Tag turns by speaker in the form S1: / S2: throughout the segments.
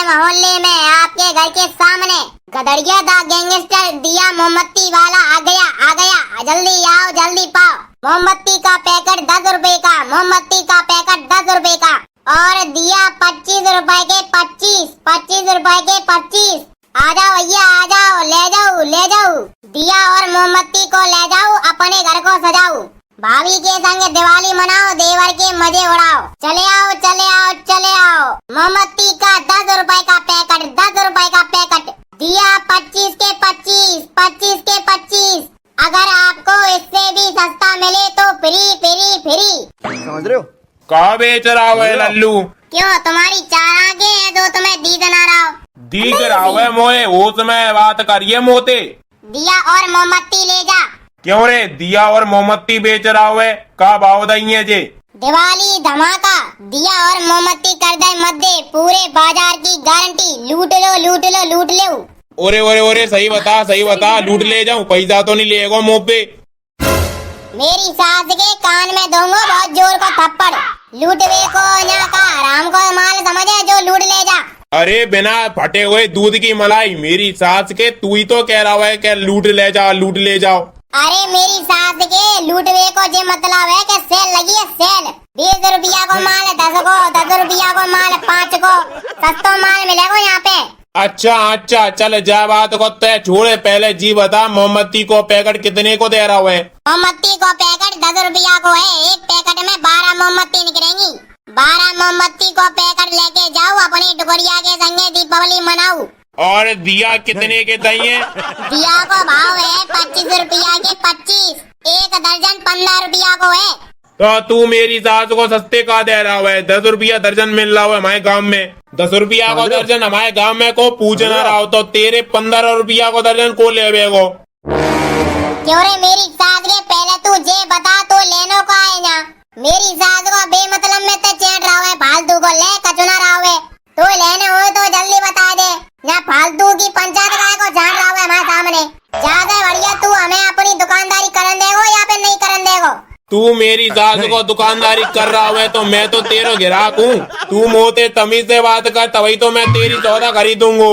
S1: मोहल्ले में आपके घर के सामने गदड़िया दा गैंगस्टर दिया मोमबत्ती वाला आ गया। जल्दी आओ, जल्दी पाओ। मोमबत्ती का पैकेट 10 रुपए का, मोमबत्ती का पैकेट 10 रुपए का और दिया 25 रुपए के 25 रुपए के 25। आ जाओ भैया, आ जाओ, ले जाओ। दिया और मोमबत्ती को ले जाओ, अपने घर को सजाओ। भाभी के संग दिवाली मनाओ, देवर के मजे उड़ाओ। चले आओ। मोमबत्ती का 10 रुपए का पैकेट, 10 रुपए का पैकेट। दिया 25 के 25। अगर आपको इससे भी सस्ता मिले तो फ्री।
S2: समझ रहे हो?
S3: कहाँ बेच रहा है लल्लू?
S1: क्यों, तुम्हारी 4 आंखें हैं जो तुम्हें दिख ना रहा हो?
S3: दिख रहा है मोए, उसमें बात करिए मोते।
S1: दिया और मोमबत्ती ले जा।
S3: क्यों रे, दिया और मोमबत्ती बेच रहा है? का भाव दई जे?
S1: दिवाली धमाका, दिया और मोमबत्ती कर दे मत दे, पूरे बाजार की गारंटी। लूट लो।
S3: ओरे सही बता, लूट ले जाऊं, पैसा तो नहीं लेगा मुँह पे?
S1: मेरी सास के कान में दूंगा बहुत जोर का थप्पड़। लूटवे को यहाँ का आराम को माल समझे जो लूट ले जा।
S3: अरे बिना फटे हुए दूध की मलाई, मेरी सास के तू ही तो कह रहा है कि लूट ले जाओ।
S1: अरे मेरी सास के लूटवे को जे मतलब है कि सेल लगी है, सेल। 20 रुपया को माल 10 को, 10 रुपया को माल 5 को, सस्ता माल मिलेगा यहाँ पे।
S3: अच्छा, चल जा बात को तय छोड़े, पहले जी बता मोमबत्ती को पैकेट कितने को दे रहा है?
S1: मोमबत्ती को पैकेट 10 रुपया को है। एक पैकेट में 12 मोमबत्ती निकलेंगी। 12 मोमबत्ती को पैकेट लेके जाओ, अपनी टुकड़िया के संगे दीपावली मनाओ।
S3: और दिया कितने के चाहिए?
S1: दिया को भाव है 25 रुपया के 25। एक दर्जन 15 रुपया को है।
S3: तो तू मेरी सास को सस्ते का दे रहा है? 10 रुपया दर्जन मिल रहा है हमारे गांव में। 10 रुपया को दर्जन हमारे गांव में को पूछना रहा हो तो तेरे 15 रुपया को दर्जन को ले बेगो?
S1: क्यों रे मेरी सास के पहले तू जे बता तो लेनो का है ना? मेरी सास को बेमतलब में ते चेट रहा है, फालतू को ले कचुना रहा है। तो लेने हो तो जल्दी बता दे, ना फालतू की पंचायत काय को झाड़ रहा है हमारे सामने। ज्यादा बढ़िया तू हमें अपनी दुकानदारी करन देगो या फिर नहीं करन देगो?
S3: तू मेरी सास को दुकानदारी कर रहा है तो मैं तो तेरा ग्राहक हूँ। तू मोते तमीज से बात कर, तभी तो मैं तेरी सौदा खरीदूंगो।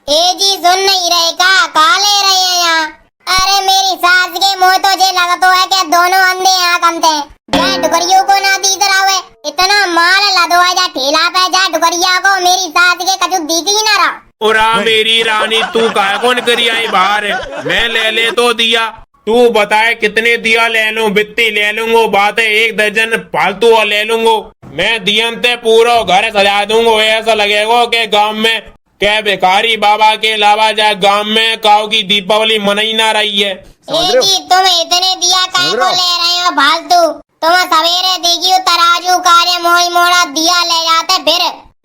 S1: ए जी सुन नहीं रहे का ले रहे हैं यहाँ? अरे मेरी सास के मुँह तो जे लगतो है कि दोनों अंधे यहाँ कमते। जा डुकरियों को ना दी है, इतना माल लदवा जा ठेला पे, जा डुकरिया को मेरी सास के कछु दिख ही ना रहा।
S3: उरा मेरी रानी, तू काय कौन करी आई बाहर? मैं ले तो दिया, तू बताए कितने दिया ले लूं? बित्ती ले लूंगो, बात है 1 दर्जन फालतू और ले लूंगो। मैं दियन ते पूरा घर सजा दूंगो, ऐसा लगेगा कि गांव में क्या भिखारी बाबा के अलावा जाए गांव में काऊ की दीपावली मनाई ना रही है।
S1: जी तुम इतने दिया काय को ले रहे हो फालतू? तुम सवेरे देखियो तराजू कार्य मोड़ा दिया ले जाते, फिर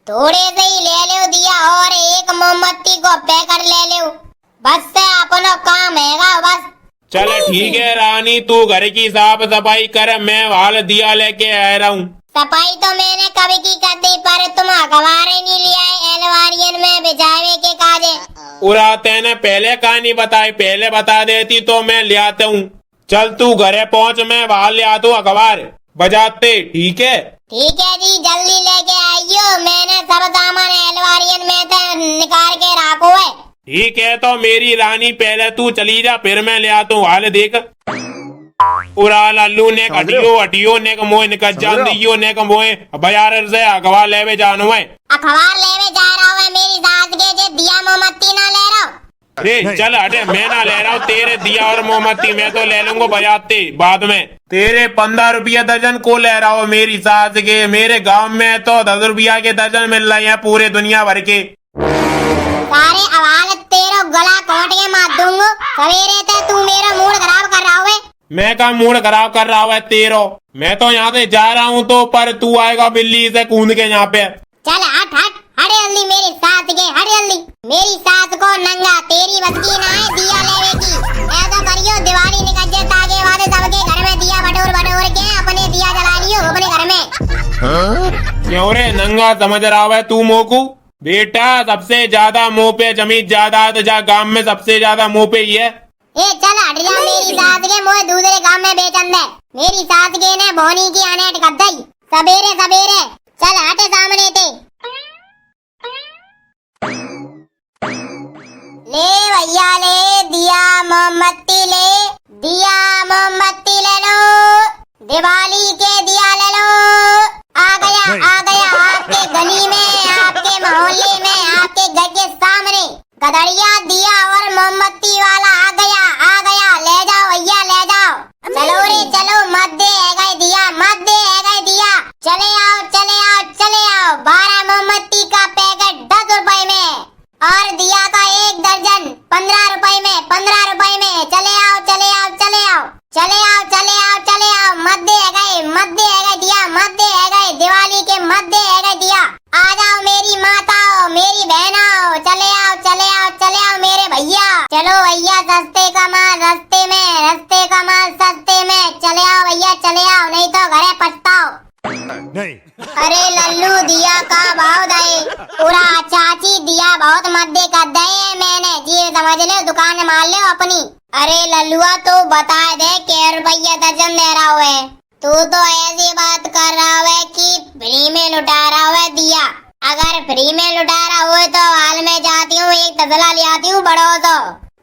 S1: थोड़े से ही ले लो दिया और एक मोमबत्ती को पैकेट ले लो, बस से अपना काम हैगा बस।
S3: चल ठीक है रानी, तू घर की साफ सफाई कर, मैं हाल दिया लेके आ रहा हूँ।
S1: सफाई तो मैंने कभी की कर दी, पर तुम अखबारें नहीं ले आए एलवारियन में बिछावे के काजे।
S3: उरा तेने पहले कहानी बताई, पहले बता देती तो मैं ले आता हूँ। चल तू घरे पहुँच, मैं बाहर ले आता हूँ अखबार बजाते। ठीक है
S1: जी, जल्दी लेके आइयो। मैंने सब सामान एलवारियन में से निकाल के रखो है।
S3: ठीक है तो मेरी रानी पहले तू चली जा, फिर मैं ले आता हूँ। हाल देख उरा लल्लू ने हटियो ने मोए निकल जान दियो ने मोए बाजार से अखबार लेवे जानो है।
S1: अखबार लेवे जा रहा हूँ मेरी सास के, जे दिया मोमबत्ती ना ले रहा हूँ।
S3: अरे चल हटे, मैं ना ले रहा हूँ तेरे दिया और मोमबत्ती, मैं तो ले लूंगा बजाते बाद में। तेरे 15 रुपया दर्जन को ले रहा हो मेरी सास के? मेरे गांव में तो 10 रुपया के दर्जन मिल रहे हैं पूरे दुनिया भर के।
S1: सारे अवाल तेरा गला काट के मार दूंगा। सवेरे ते तू मेरा मूड खराब कर रहा है।
S3: मैं का मूड खराब कर रहा है तेरो? मैं तो यहाँ से जा रहा हूँ तो, पर तू आएगा बिल्ली से कूद के यहाँ पे।
S1: चल हट जल्दी मेरी सास के, हट जल्दी। मेरी सास को नंगा तेरी बस की ना है दिया लेवे की। ऐसा करियो दिवाली निकल जाए ताकि वाले सबके घर में दिया बटोर के अपने दिया जला लियो अपने घर में।
S3: क्यों रे नंगा समझ रहा है तू मोकू? बेटा सबसे ज्यादा मुँह पे जमीन जायदाद जा गांव में सबसे ज्यादा मुँह पे ही है।
S1: ए चल हट जा, मेरी सास के मोए दूसरे गांव में बेचन दे। मेरी सास के ने बोनी की अनेट कर दई सवेरे सवेरे। चल हट सामने थे। मोमबत्ती ले, दिया मोमबत्ती ले लो, दिवाली के दिया ले लो। आ गया आपके गली में, आपके मोहल्ले में, आपके घर के सामने गदड़िया दिया और मोमबत्ती वाला आ गया। ले जाओ भैया ले जाओ। चलो रे चलो, मत दे है गए दिया, मत दे है गए दिया। चले आओ 12 मोमबत्ती का पैकेट 10 रुपए में और दिया का 1 दर्जन 15 रुपए में, 15 रुपए में। चले आओ मत दे है गए दिया, मत दे है गए दिवाली के, मत दे है गए दिया। आ जाओ मेरी माताओ, मेरी बहनाओ, चले आओ मेरे भैया। चलो भैया, सस्ते का माल रस्ते में, चले आओ भैया चले आओ, नहीं तो घरे पछताओ।
S2: नहीं।
S1: अरे लल्लू दिया का भाव दे पूरा, चाची दिया बहुत मद्दे कर दे मैंने जी, समझ ले दुकान मार ले अपनी। अरे लल्लुआ तो बता दे क्या रुपया दर्जन दे रहा है? तू तो ऐसी बात कर रहा है कि फ्री में लुटा रहा है दिया। अगर फ्री में लुटा रहा हो तो हाल में जाती हूँ, एक तसला ले आती हूँ बड़ो तो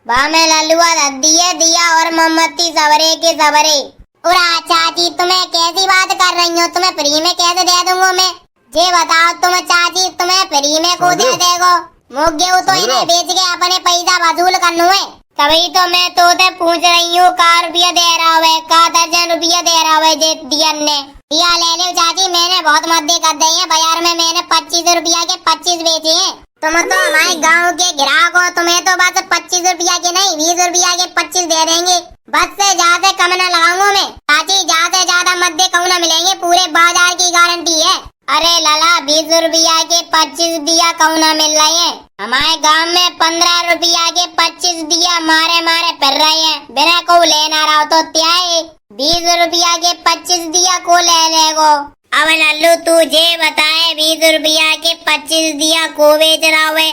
S1: वहाँ में लल्लुआ दिया और मोमबत्ती सवरे के सवरे। पूरा चाची तुम्हें कैसी बात कर रही हो? तुम्हें फ्री में कैसे दे दूंगा मैं? ये बताओ तुम चाची, तुम्हें फ्री में को दे देगो? मुझे तो इन्हें बेच के अपने पैसा वसूल करना है। तभी तो मैं तोते पूछ रही हूँ का रुपया दे रहा है, का दर्जन रुपया दे रहा है जे दिया ने। दिया ले लो चाची, मैंने बहुत मद्दे कर दिए हैं बाजार में, मैंने 25 रुपया के 25 बेचे हैं। तुम तो हमारे गांव के ग्राहक हो, तुम्हें तो बस 25 रुपया के नहीं 20 रुपया के 25 दे देंगे। बस से ज्यादा कम न लगाऊंगा मैं चाची, ज्यादा मद्दे कहूँ न मिलेंगे, पूरे बाजार की गारंटी है। अरे लाला 20 रुपया के 25 दिया कहूँ न मिल रहे हैं? हमारे गांव में 15 रुपया के 25 दिया मारे फिर रहे हैं, बिना को लेना रहा तो क्या है? 20 रुपया के 25 दिया को ले लेगो। अब लल्लू तुझे बताए 20 रुपया के 25 दिया को बेच रहा है?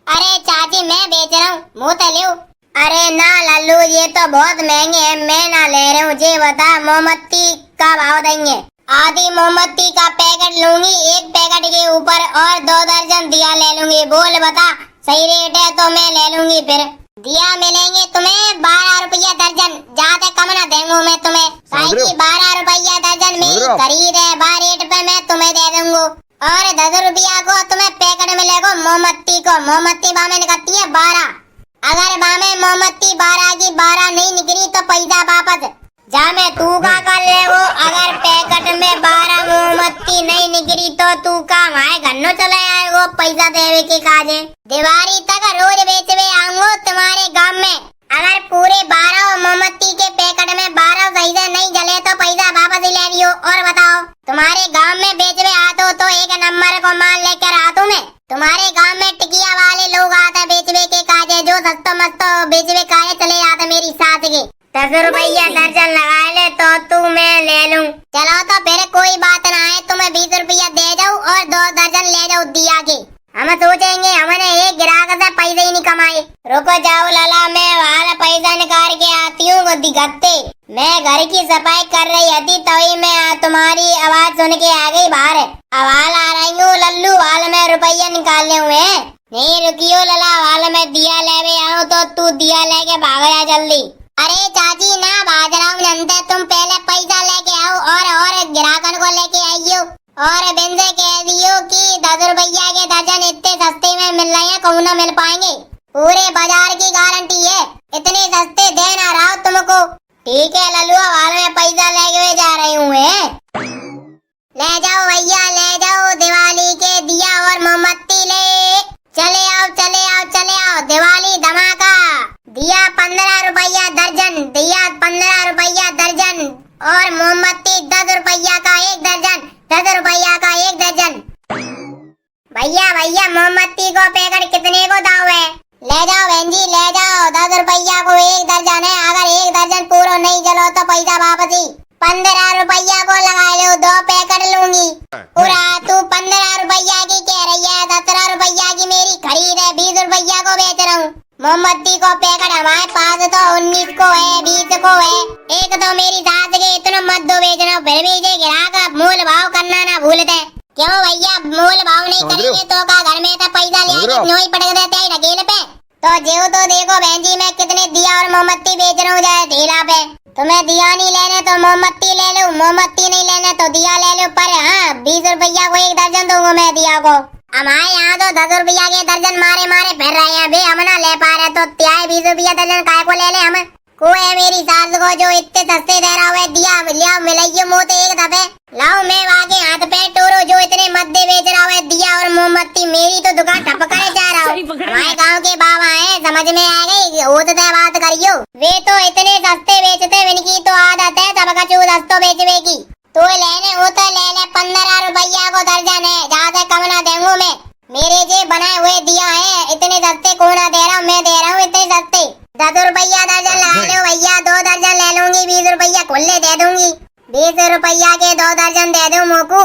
S1: अरे चाची मैं बेच रहा हूँ, मुँह तलियो। अरे ना लल्लू ये तो बहुत महंगे हैं, मैं ना ले रहा हूँ। ये बता मोमबत्ती का भाव देंगे? आधी मोमबत्ती का पैकेट लूंगी, एक पैकेट के ऊपर और 2 दर्जन दिया ले लूंगी। बोल बता सही रेट है तो मैं ले लूंगी। फिर दिया मिलेंगे तुम्हें 12 रुपया दर्जन, ज्यादा कम ना देंगे मैं तुम्हें। 12 रुपया दर्जन मेरी खरीद है, 12 रेट पे मैं तुम्हें दे दूंगा। और 10 रुपया को तुम्हें पैकेट मिलेगा मोमबत्ती को। मोमबत्ती बामे निकलती है 12, अगर बामे मोमबत्ती 12 की 12 नहीं निकली तो पैसा वापस जा में तू का कर ले वो। अगर पैकेट में 12 मोमबत्ती नहीं निकली तो तू का हमारे घर न चले आएगो पैसा देवे के काजे। दिवाली तक रोज बेचवे आऊंगो तुम्हारे गांव में। अगर पूरे 12 मोमबत्ती के पैकेट में 12 सही से नहीं जले तो पैसा वापस ले लियो। और बताओ तुम्हारे गांव में बेचवे आतो तो एक नंबर को माल लेकर आतो मैं। तुम्हारे गांव में टिकिया वाले लोग आते बेचवे के काजे, जो सस्तो मस्तो बेचवे काजे चले जाते मेरी साथ के। 10 रुपया दर्जन लगा ले तो तू मैं ले लूं। चलो तो फिर कोई बात ना है, तुम्हें 20 रुपया दे जाऊं और 2 दर्जन ले जाऊं दिया के। हम सोचेंगे हमने एक ग्राहक से पैसे ही नहीं कमाए। रुको जाओ लाला, मैं वाला पैसा निकाल के आती हूँ गत्ते। मैं घर की सफाई कर रही थी तभी मैं तुम्हारी आवाज सुन के आ गई बाहर। आवाज आ रही हूँ लल्लू, वाल में रुपया निकालने हुए। नहीं रुकियो लाला, वाल में दिया ले आऊँ तो तू दिया लेके भाग जा जल्दी। अरे चाची ना भाग रहा हूँ नंदे, तुम पहले पैसा लेके आओ और ग्राहकन को लेके आइयो। और बिन से कह दियो कि 10 रुपया के दर्जन इतने सस्ते में मिल रहे हैं, कहूँ न मिल पाएंगे। पूरे बाजार की गारंटी है, इतने सस्ते दे ना रहा हूँ तुमको। ठीक है लल्लुआ, वाल में पैसा लेके जा रही हूँ। ले जाओ भैया ले जाओ, दिवाली के दिया और मोमबत्ती ले चले आओ दिवाली धमाका। दिया 15 रुपया दर्जन, दिया 15 रुपया दर्जन और मोमबत्ती 10 रुपया का 1 दर्जन, 10 रुपया का 1 दर्जन। भैया मोमबत्ती को पैकेट कितने को दाव है? ले जाओ बहन जी ले जाओ, 10 रुपया को 1 दर्जन है। अगर 1 दर्जन पूरा नहीं जलो तो पैसा वापसी। 15 रुपया को लगा लो, 2 पैकेट लूंगी। पूरा तू 15 रुपया की कह रही है, 17 रुपया की मेरी खरीद है, 20 रुपया को बेच रहा हूँ। मोमबत्ती को पैकेट हमारे पास तो 19 को है, 20 को है। एक तो मेरी सास के इतना मत दो बेचना, फिर भी जे ग्राहक मोल भाव करना ना भूलते। क्यों भैया मोल भाव नहीं करेंगे तो का घर में तो पैसा ले नहीं पड़ेगा ढकेल पे। तो जो तो देखो बहन जी मैं कितने दिया और मोमबत्ती बेच रहा हूँ जाए ठेला पे। तुम्हें दिया नहीं लेने तो मोमबत्ती ले लो, मोमबत्ती नहीं लेने तो दिया ले लो, पर हाँ 20 रुपया को एक दर्जन दूंगा मैं दिया को। हमारे यहाँ तो 10 रुपया के दर्जन मारे मारे फिर रहे हैं बे, हम ना ले पा रहे तो क्या 20 रुपया दर्जन काय को ले ले हम। को है मेरी सास को जो इतने सस्ते दे रहा हुआ दिया लिया मिलाइए मुँह तो एक दफे लाओ मैं आगे हाथ पे टोरो जो इतने मद्दे बेच रहा हुआ दिया और मोमबत्ती, मेरी तो दुकान ठप करे जा रहा हूँ। हमारे गाँव के बाबा है समझ में आ गई, वो तो बात करियो। वे तो इतने सस्ते बेचते, इनकी तो आदत है सबका चू सस्तो बेचवे की। तो लेने वो तो ले ले 15 रुपया को दर्जन है, ज्यादा कम ना देंगू मैं। मेरे जे बनाए हुए दिया है इतने सस्ते को ना दे रहा हूँ, मैं दे रहा हूँ इतने सस्ते। 10 रुपया दर्जन लगा लो भैया, 2 दर्जन ले लूंगी, 20 रुपया खुले दे दूंगी। 20 रुपया के 2 दर्जन दे दूं मोकू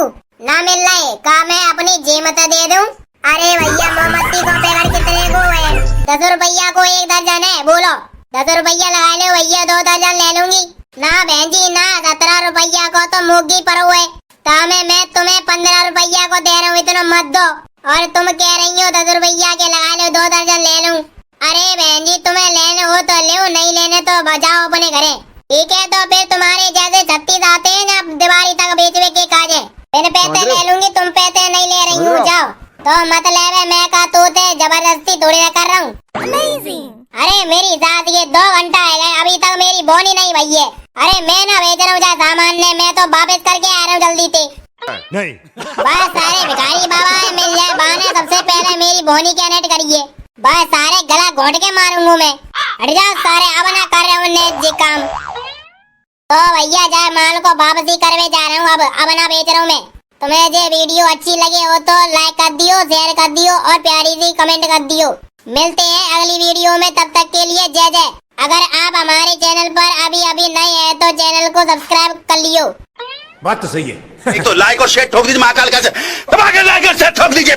S1: ना मिल रहे का मैं अपनी जेमत दे दूं। अरे भैया मोमबत्ती को पैकेट कितने को है? 10 रुपया को एक दर्जन है, बोलो 10 रुपया लगा लो भैया, 2 दर्जन ले लूंगी। ना बहन जी ना, 17 रुपया को तो मुर्गी पर हुए तामे मैं तुम्हें 15 रुपया को दे रहा हूँ, इतना मत दो। और तुम कह रही हो 10 रुपया के लगा लो 2 दर्जन ले लूं। अरे बहन जी तुम्हें लेने हो तो ले, नहीं लेने तो बजाओ अपने घरे। ठीक है तो फिर तुम्हारे जैसे 36 आते हैं ना दिवाली तक बेचवे के काजे, बिन पैसे ले लूंगी, तुम पैसे नहीं ले रही हूँ जाओ। तो मतलब है मैं का तोते जबरदस्ती थोड़ी ना कर रहा हूँ। अरे मेरी सास ये 2 घंटा है गए अभी तक मेरी बोनी नहीं भई है। अरे मैं ना बेच रहा हूँ जा सामान ने, मैं तो वापस करके आ रहा हूँ जल्दी से।
S2: नहीं
S1: बस सारे भिखारी बाबा मिल जाए बहाने, सबसे पहले मेरी बोनी क्या नेट करिए, बस सारे गला घोट के मारूंगा मैं। हट जाओ सारे, अब ना कर रहे हो जी काम। तो भैया जाए माल को वापसी करवे जा रहा हूँ, अब ना बेच रहा हूँ मैं। तुम्हें जो वीडियो अच्छी लगे हो तो लाइक कर दियो, शेयर कर दियो और प्यारी सी कमेंट कर दियो। मिलते हैं अगली वीडियो में, तब तक के लिए जय जय। अगर आप हमारे चैनल पर अभी नए हैं तो चैनल को सब्सक्राइब कर लियो।
S2: बात तो सही है।
S4: एक तो लाइक और शेयर ठोक दीजिए, महाकाल का दबा के लाइक और शेयर ठोक दीजिए।